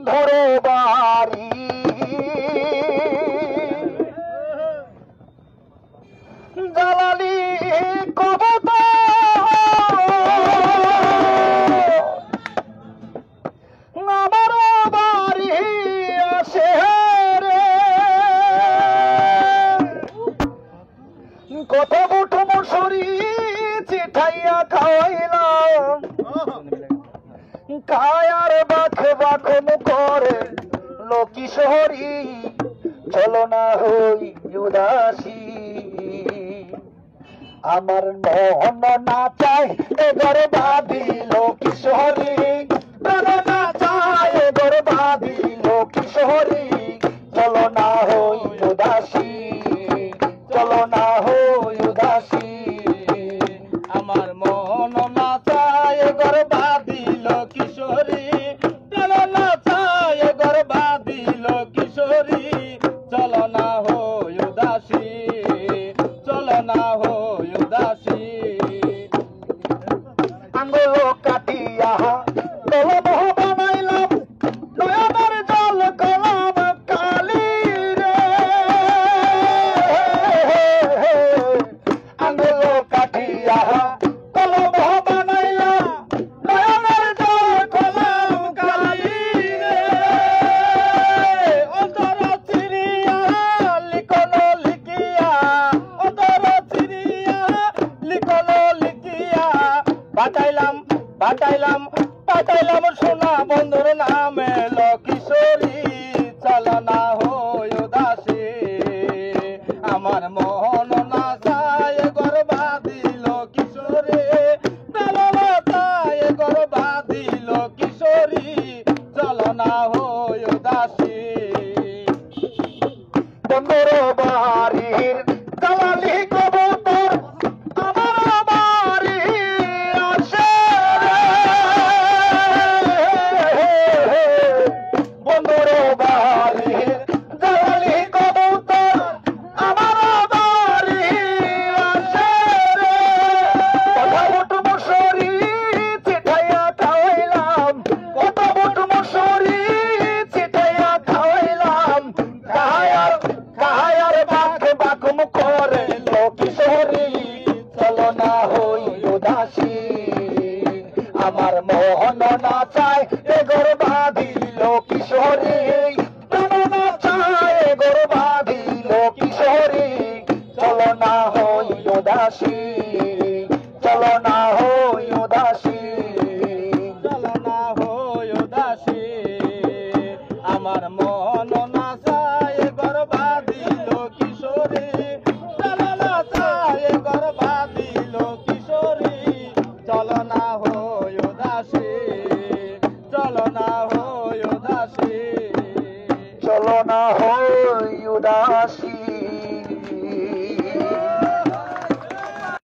বন্ধুর বাড়ি জালালি কবুতর আমার বাড়ি আসে রে কত বুটো মশুরি চিঠাইয়া খাওয়াইলাম কায়ার বাখ বাখ করে লোকি শহরি চলো না হই উদাসী আমার মন না চায় এবার বাদি লোকি শহরি চলো না চায় এবার বাদি লোকি শহরি চলো না হই উদাসী চলো না হই উদাসী আমার মন না চায় গর্বা দিল কিশোরী চলো না চায় গর্বা দিল কিশোরী চলো না হই উদাসী চলো না হই উদাসী আঙ্গুল কাটিয়া কলম বানাইলাম নয়নের জল কলম কালি রে আঙ্গুল কাটিয়া কলম বানাইলাম নয়নের জল কলম কালি রে অন্তর চিরিয়া লিখলো লিখিয়া অন্তর চিরিয়া লিখলো লিখিয়া পাঠাইলাম পাঠাইলাম পাঠাইলাম সোনা বন্ধুর নামে কিশোরী চলো না হই উদাসী আমার মোহন না চায় গর্বা দিল কিশোরী চলো না চায় গর্বা দিল কিশোরী চলো না হই উদাসী বন্ধুর বাড়ির দালালি কবুতর আমার বাড়ি আসে রে বন্ধুর বাড়ির দালালি কবুতর আমার বাড়ি আসে রে কথা বুট মশুরি চিঠাইয়া খাওয়াইলাম কত বুট মশুরি চিঠাইয়া খাওয়াইলাম কাহায়ার বাঘ বাকুম করে লোকি শহরি চলো না হই উদাসী আমার মোহন না চায় এ গর্বাধি লোকি শহরি চলো না চায় গর্বাধি লোকি শহরি চলো না হই উদাসী চলো না হই উদাসী চলো না হই উদাসী আমার মন না চায় গর্বা দিল কিশোরী চলো না চায় গর্বা দিল কিশোরী চলো না হই উদাসী চলো না হই উদাসী চলো না হই উদাসী